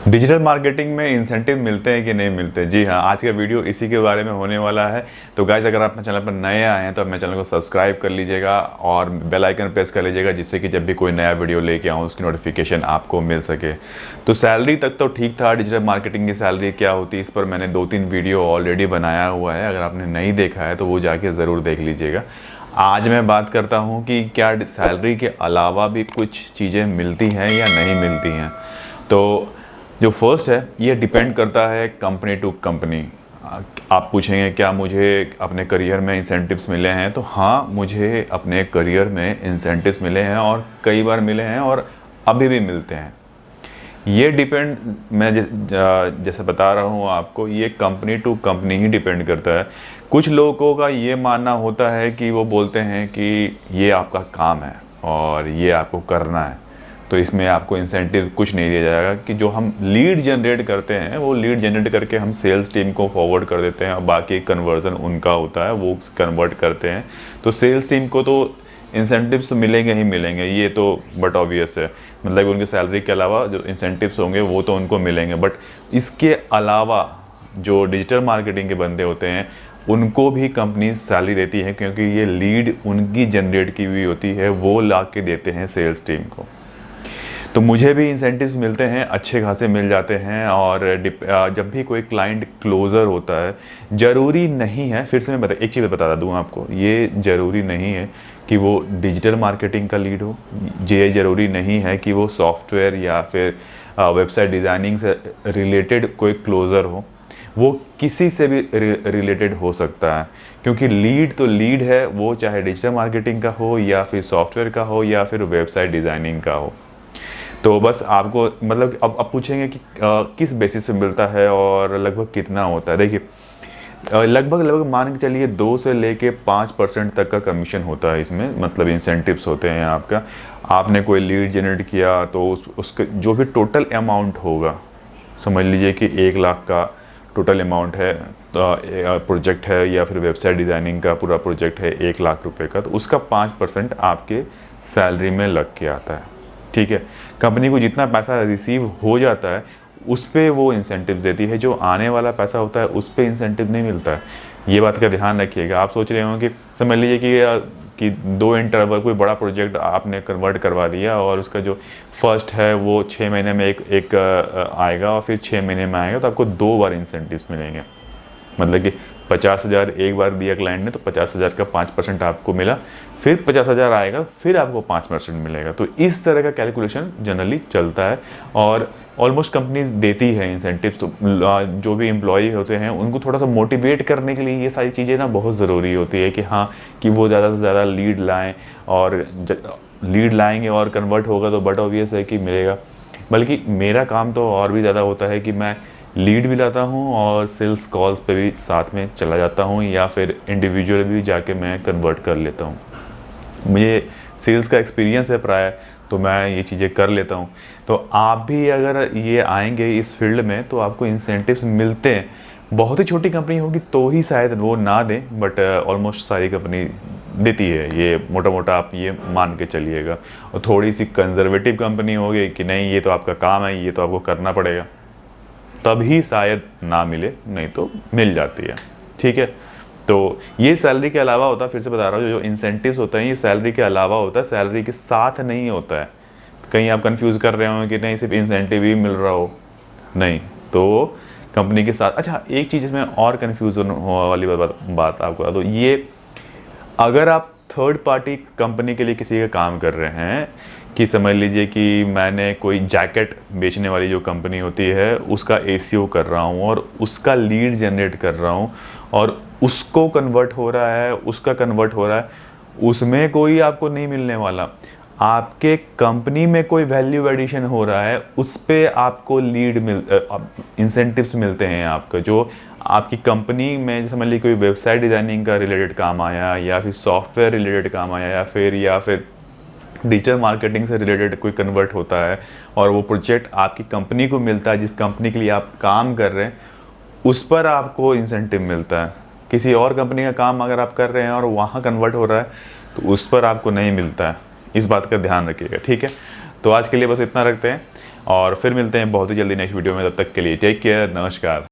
Digital marketing में incentive मिलते हैं कि नहीं मिलते? जी हाँ, आज का वीडियो इसी के बारे में होने वाला है। तो गाइस, अगर आप अपने चैनल पर नए आए हैं तो अपने चैनल को सब्सक्राइब कर लीजिएगा और बेल आइकन प्रेस कर लीजिएगा, जिससे कि जब भी कोई नया वीडियो लेके आऊँ उसकी नोटिफिकेशन आपको मिल सके। तो सैलरी तक तो ठीक था, डिजिटल मार्केटिंग की सैलरी क्या होती है इस पर मैंने 2-3 वीडियो ऑलरेडी बनाया हुआ है। अगर आपने नहीं देखा है तो वो जाके ज़रूर देख लीजिएगा। आज मैं बात करता हूँ कि क्या सैलरी के अलावा भी कुछ चीज़ें मिलती हैं या नहीं मिलती हैं। तो जो फर्स्ट है, ये डिपेंड करता है कंपनी टू कंपनी। आप पूछेंगे क्या मुझे अपने करियर में इंसेंटिव्स मिले हैं, तो हाँ, मुझे अपने करियर में इंसेंटिव्स मिले हैं और कई बार मिले हैं और अभी भी मिलते हैं। ये डिपेंड, मैं जैसे बता रहा हूँ आपको, ये कंपनी टू कंपनी ही डिपेंड करता है। कुछ लोगों का ये मानना होता है कि वो बोलते हैं कि ये आपका काम है और ये आपको करना है, तो इसमें आपको इंसेंटिव कुछ नहीं दिया जाएगा। कि जो हम लीड जनरेट करते हैं वो लीड जनरेट करके हम सेल्स टीम को फॉरवर्ड कर देते हैं और बाकी कन्वर्जन उनका होता है, वो कन्वर्ट करते हैं। तो सेल्स टीम को तो इंसेंटिव्स मिलेंगे ही मिलेंगे, ये तो बट ऑब्वियस है। मतलब उनके सैलरी के अलावा जो इंसेंटिव्स होंगे वो तो उनको मिलेंगे, बट इसके अलावा जो डिजिटल मार्केटिंग के बंदे होते हैं उनको भी कंपनी सैलरी देती है, क्योंकि ये लीड उनकी जनरेट की हुई होती है, वो ला के देते हैं सेल्स टीम को। तो मुझे भी इंसेंटिव्स मिलते हैं, अच्छे खासे मिल जाते हैं। और जब भी कोई क्लाइंट क्लोज़र होता है, ज़रूरी नहीं है, फिर से मैं एक चीज़ बता दूँ आपको, ये ज़रूरी नहीं है कि वो डिजिटल मार्केटिंग का लीड हो, ये ज़रूरी नहीं है कि वो सॉफ्टवेयर या फिर वेबसाइट डिज़ाइनिंग से रिलेटेड कोई क्लोज़र हो, वो किसी से भी रिलेटेड हो सकता है। क्योंकि लीड तो लीड है, वो चाहे डिजिटल मार्केटिंग का हो या फिर सॉफ्टवेयर का हो या फिर वेबसाइट डिज़ाइनिंग का हो। तो बस आपको मतलब अब पूछेंगे कि किस बेसिस पे मिलता है और लगभग कितना होता है। देखिए, लगभग मान के चलिए 2 से लेके 5% तक का कमीशन होता है इसमें, मतलब इंसेंटिव्स होते हैं आपका। आपने कोई लीड जनरेट किया तो उसके जो भी टोटल अमाउंट होगा, समझ लीजिए कि 1 लाख का टोटल अमाउंट है, तो प्रोजेक्ट है या फिर वेबसाइट डिज़ाइनिंग का पूरा प्रोजेक्ट है 1 लाख रुपए का, तो उसका 5% आपके सैलरी में लग के आता है। ठीक है, कंपनी को जितना पैसा रिसीव हो जाता है उस पे वो इंसेंटिव देती है, जो आने वाला पैसा होता है उस पे इंसेंटिव नहीं मिलता है। ये बात का ध्यान रखिएगा। आप सोच रहे हो कि समझ लीजिए कि 2 इंटरवल कोई बड़ा प्रोजेक्ट आपने कन्वर्ट करवा दिया और उसका जो फर्स्ट है वो 6 महीने में एक आएगा और फिर 6 महीने में आएगा, तो आपको 2 बार इंसेंटिव्स मिलेंगे। मतलब कि 50,000 एक बार दिया क्लाइंट ने, तो 50,000 का 5% आपको मिला, फिर 50,000 आएगा, फिर आपको 5% मिलेगा। तो इस तरह का कैलकुलेशन जनरली चलता है और ऑलमोस्ट कंपनीज देती है इंसेंटिव्स। तो जो भी एम्प्लॉई होते हैं उनको थोड़ा सा मोटिवेट करने के लिए ये सारी चीज़ें ना बहुत ज़रूरी होती है कि हाँ, कि वो ज़्यादा से ज़्यादा लीड लाएँ, और लीड लाएंगे और कन्वर्ट होगा तो बट ऑब्वियस है कि मिलेगा। बल्कि मेरा काम तो और भी ज़्यादा होता है कि मैं लीड भी लाता हूँ और सेल्स कॉल्स पे भी साथ में चला जाता हूँ, या फिर इंडिविजुअल भी जाके मैं कन्वर्ट कर लेता हूँ। मुझे सेल्स का एक्सपीरियंस है प्राय, तो मैं ये चीज़ें कर लेता हूँ। तो आप भी अगर ये आएंगे इस फील्ड में तो आपको इंसेंटिव्स मिलते हैं। बहुत ही छोटी कंपनी होगी तो ही शायद वो ना दें, बट ऑलमोस्ट सारी कंपनी देती है, ये मोटा मोटा आप ये मान के चलिएगा। और थोड़ी सी कंजर्वेटिव कंपनी होगी कि नहीं, ये तो आपका काम है, ये तो आपको करना पड़ेगा, तभी शायद ना मिले, नहीं तो मिल जाती है। ठीक है, तो ये सैलरी के अलावा होता है। फिर से बता रहा हूँ, जो इंसेंटिव्स होते हैं ये सैलरी के अलावा होता है, सैलरी के साथ नहीं होता है। कहीं आप कंफ्यूज कर रहे हो कि नहीं सिर्फ इंसेंटिव ही मिल रहा हो, नहीं, तो कंपनी के साथ। अच्छा, एक चीज़ इसमें और कन्फ्यूजन होने वाली बात आपको बता दो, ये अगर आप थर्ड पार्टी कंपनी के लिए किसी का काम कर रहे हैं, कि समझ लीजिए कि मैंने कोई जैकेट बेचने वाली जो कंपनी होती है उसका एसीओ कर रहा हूँ और उसका लीड जनरेट कर रहा हूँ और उसको कन्वर्ट हो रहा है, उसका कन्वर्ट हो रहा है, उसमें कोई आपको नहीं मिलने वाला। आपके कंपनी में कोई वैल्यू एडिशन हो रहा है, उस पर आपको इंसेंटिव्स मिलते हैं आपका। जो आपकी कंपनी में जैसे समझ लीजिए कोई वेबसाइट डिज़ाइनिंग का रिलेटेड काम आया, या फिर सॉफ्टवेयर रिलेटेड काम आया, या फिर डिजिटल मार्केटिंग से रिलेटेड कोई कन्वर्ट होता है और वो प्रोजेक्ट आपकी कंपनी को मिलता है, जिस कंपनी के लिए आप काम कर रहे हैं उस पर आपको इंसेंटिव मिलता है। किसी और कंपनी का काम अगर आप कर रहे हैं और वहाँ कन्वर्ट हो रहा है तो उस पर आपको नहीं मिलता है। इस बात का ध्यान रखिएगा, ठीक है। तो आज के लिए बस इतना रखते हैं। और फिर मिलते हैं बहुत ही जल्दी नेक्स्ट वीडियो में, तब तक के लिए टेक केयर, नमस्कार।